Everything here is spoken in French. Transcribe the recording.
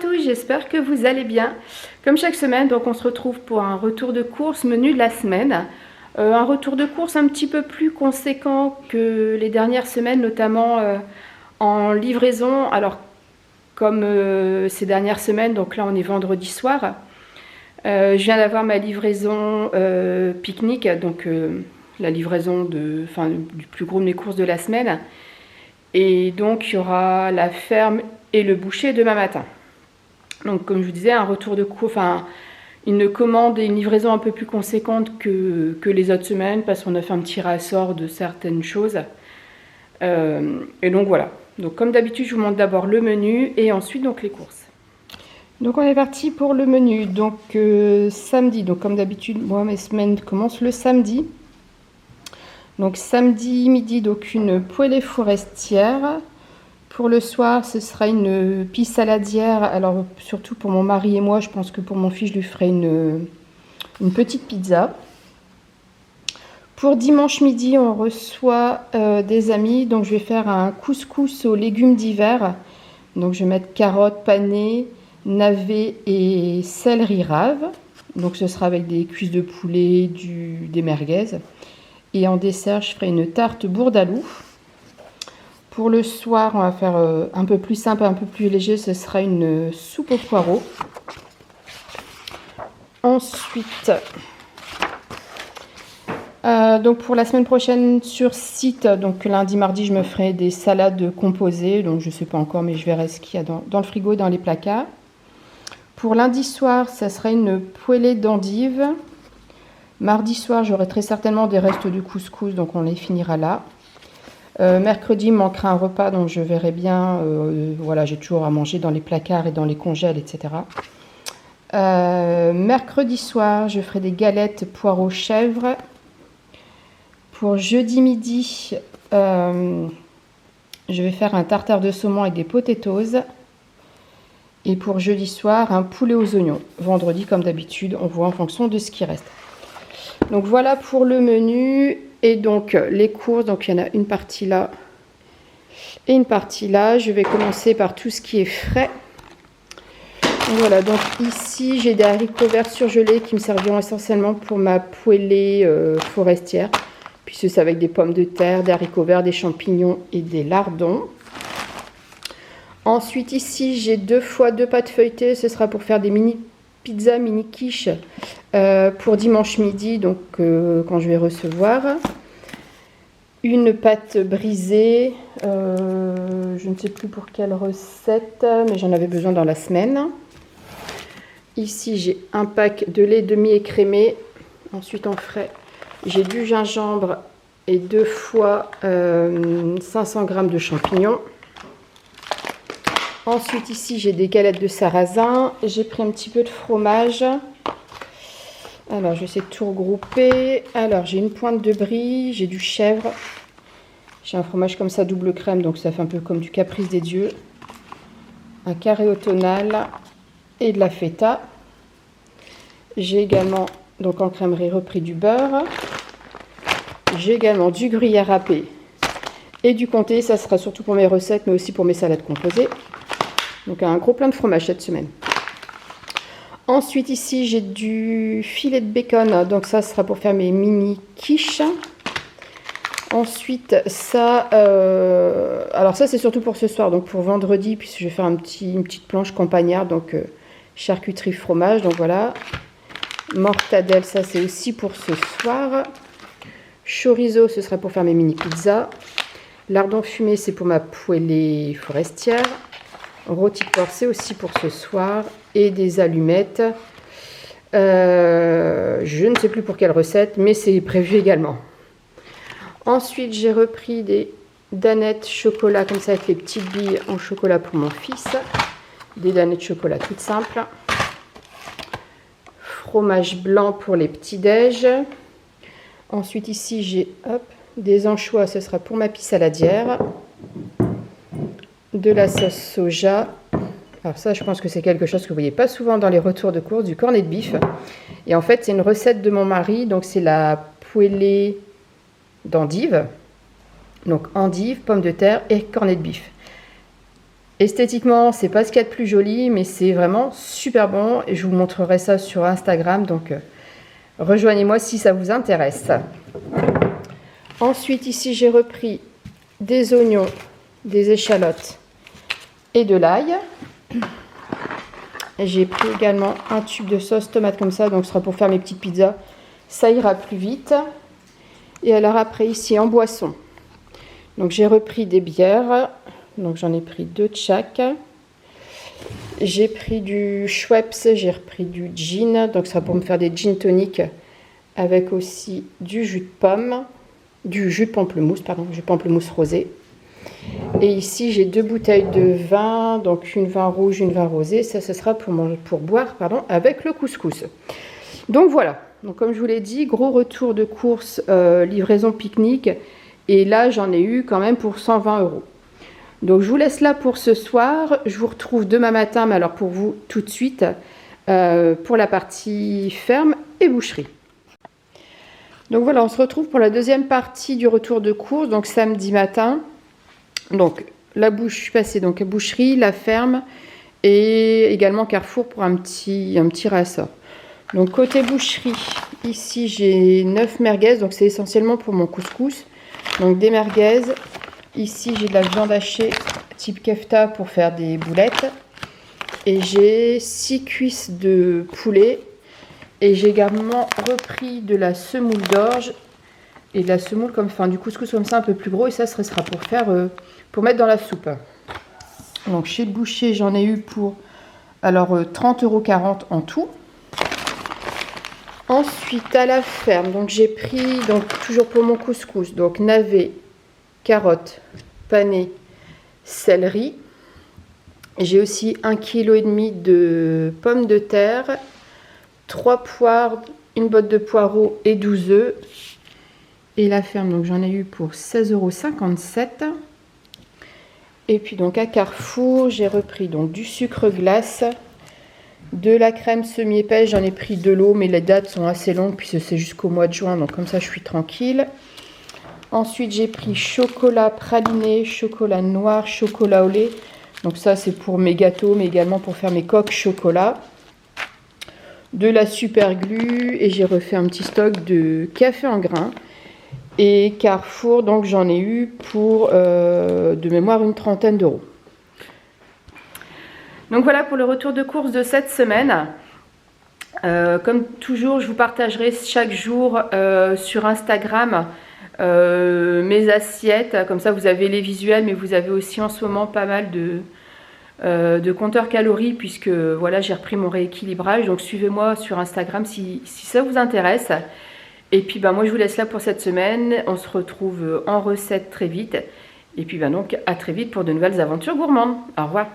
tous, j'espère que vous allez bien. Comme chaque semaine, donc on se retrouve pour un retour de course menu de la semaine. Un retour de course un petit peu plus conséquent que les dernières semaines, notamment en livraison. Alors comme ces dernières semaines, donc là on est vendredi soir. Je viens d'avoir ma livraison pique-nique, donc la livraison du plus gros de mes courses de la semaine. Et donc il y aura la ferme et le boucher demain matin. Donc comme je vous disais, un retour de course, une commande et une livraison un peu plus conséquente que les autres semaines, parce qu'on a fait un petit rassort de certaines choses. Et donc voilà. Donc comme d'habitude, je vous montre d'abord le menu et ensuite donc les courses. Donc on est parti pour le menu. Donc samedi, donc comme d'habitude, moi mes semaines commencent le samedi. Donc samedi midi, donc une poêlée forestière. Pour le soir, ce sera une pie saladière. Alors surtout pour mon mari et moi, je pense que pour mon fils, je lui ferai une petite pizza. Pour dimanche midi, on reçoit des amis. Donc je vais faire un couscous aux légumes d'hiver. Donc je vais mettre carottes panées, navets et céleri rave. Donc ce sera avec des cuisses de poulet, des merguez. Et en dessert, je ferai une tarte bourdaloue. Pour le soir, on va faire un peu plus simple, un peu plus léger. Ce sera une soupe aux poireaux. Ensuite, donc pour la semaine prochaine sur site, donc lundi, mardi, je me ferai des salades composées. Donc je ne sais pas encore, mais je verrai ce qu'il y a dans le frigo, dans les placards. Pour lundi soir, ça sera une poêlée d'endives. Mardi soir, j'aurai très certainement des restes du couscous, donc on les finira là. Mercredi, il manquera un repas, donc je verrai bien. Voilà, j'ai toujours à manger dans les placards et dans les congèles, etc. Mercredi soir, je ferai des galettes poireaux chèvre. Pour jeudi midi, je vais faire un tartare de saumon avec des potatoes. Et pour jeudi soir, un poulet aux oignons. Vendredi, comme d'habitude, on voit en fonction de ce qui reste. Donc voilà pour le menu. Et donc les courses, donc il y en a une partie là et une partie là. Je vais commencer par tout ce qui est frais. Donc voilà, donc ici j'ai des haricots verts surgelés qui me serviront essentiellement pour ma poêlée forestière. Puis c'est avec des pommes de terre, des haricots verts, des champignons et des lardons. Ensuite ici j'ai 2 fois 2 pâtes feuilletées. Ce sera pour faire des mini pizzas, mini quiches pour dimanche midi, donc quand je vais recevoir. Une pâte brisée, je ne sais plus pour quelle recette, mais j'en avais besoin dans la semaine. Ici j'ai un pack de lait demi-écrémé. Ensuite en frais, j'ai du gingembre et 2 fois 500 g de champignons. Ensuite ici j'ai des galettes de sarrasin, j'ai pris un petit peu de fromage. Alors je vais essayer de tout regrouper. Alors j'ai une pointe de brie, j'ai du chèvre. J'ai un fromage comme ça double crème, donc ça fait un peu comme du caprice des dieux. Un carré au tonal et de la feta. J'ai également, donc en crèmerie, repris du beurre. J'ai également du gruyère râpé et du comté. Ça sera surtout pour mes recettes, mais aussi pour mes salades composées. Donc un gros plein de fromage cette semaine. Ensuite ici j'ai du filet de bacon, donc ça sera pour faire mes mini quiches. Ensuite ça, alors ça c'est surtout pour ce soir, donc pour vendredi, puisque je vais faire une petite planche campagnarde, donc charcuterie fromage, donc voilà. Mortadelle, ça c'est aussi pour ce soir. Chorizo, ce sera pour faire mes mini pizzas. Lardon fumé, c'est pour ma poêlée forestière. Rôti de porc, c'est aussi pour ce soir. Et des allumettes. Je ne sais plus pour quelle recette, mais c'est prévu également. Ensuite, j'ai repris des danettes chocolat, comme ça, avec les petites billes en chocolat pour mon fils. Des danettes chocolat toutes simples. Fromage blanc pour les petits-déj. Ensuite, ici, j'ai des anchois, ce sera pour ma pie saladière. De la sauce soja. Alors ça, je pense que c'est quelque chose que vous ne voyez pas souvent dans les retours de course, du cornet de bif. Et en fait, c'est une recette de mon mari. Donc, c'est la poêlée d'endives. Donc, endives, pommes de terre et cornet de bif. Esthétiquement, c'est pas ce qu'il y a de plus joli, mais c'est vraiment super bon. Et je vous montrerai ça sur Instagram, donc rejoignez-moi si ça vous intéresse. Ensuite, ici, j'ai repris des oignons, des échalotes et de l'ail. J'ai pris également un tube de sauce tomate comme ça, donc ce sera pour faire mes petites pizzas. Ça ira plus vite. Et alors après, ici, en boisson. Donc j'ai repris des bières. Donc j'en ai pris 2 de chaque. J'ai pris du Schweppes, j'ai repris du gin. Donc ce sera pour me faire des gin toniques avec aussi du jus de pomme, du jus de pamplemousse, pardon, jus de pamplemousse rosé. Et ici j'ai 2 bouteilles de vin, donc une vin rouge, une vin rosé. Ça, ce sera pour boire, pardon, avec le couscous. Donc voilà. Donc comme je vous l'ai dit, gros retour de course, livraison pique-nique. Et là j'en ai eu quand même pour 120 €. Donc je vous laisse là pour ce soir. Je vous retrouve demain matin, mais alors pour vous tout de suite, pour la partie ferme et boucherie. Donc voilà, on se retrouve pour la deuxième partie du retour de course, donc samedi matin. Donc je suis passée donc à boucherie, la ferme et également Carrefour pour un petit réassort. Donc côté boucherie, ici j'ai 9 merguez, donc c'est essentiellement pour mon couscous. Donc des merguez. Ici, j'ai de la viande hachée type kefta pour faire des boulettes. Et j'ai 6 cuisses de poulet. Et j'ai également repris de la semoule d'orge. Et de la semoule du couscous comme ça, un peu plus gros. Et ça, ce sera pour mettre dans la soupe. Donc chez le boucher, j'en ai eu pour 30,40 € en tout. Ensuite, à la ferme, donc j'ai pris, toujours pour mon couscous, donc navets, carottes, panais, céleri. J'ai aussi 1,5 kg de pommes de terre, 3 poires, une botte de poireaux et 12 œufs. Et la ferme, donc j'en ai eu pour 16,57 €. Et puis donc à Carrefour, j'ai repris donc du sucre glace, de la crème semi-épaisse, j'en ai pris de l'eau, mais les dates sont assez longues puisque c'est jusqu'au mois de juin, donc comme ça je suis tranquille. Ensuite, j'ai pris chocolat praliné, chocolat noir, chocolat au lait. Donc ça, c'est pour mes gâteaux, mais également pour faire mes coques chocolat. De la super glue et j'ai refait un petit stock de café en grains. Et Carrefour, donc j'en ai eu pour, de mémoire, une trentaine d'euros. Donc voilà pour le retour de course de cette semaine. Comme toujours, je vous partagerai chaque jour sur Instagram mes assiettes, comme ça vous avez les visuels, mais vous avez aussi en ce moment pas mal de compteurs calories, puisque voilà, j'ai repris mon rééquilibrage. Donc suivez-moi sur Instagram si ça vous intéresse. Et puis moi je vous laisse là pour cette semaine. On se retrouve en recette très vite. Et puis donc à très vite pour de nouvelles aventures gourmandes. Au revoir.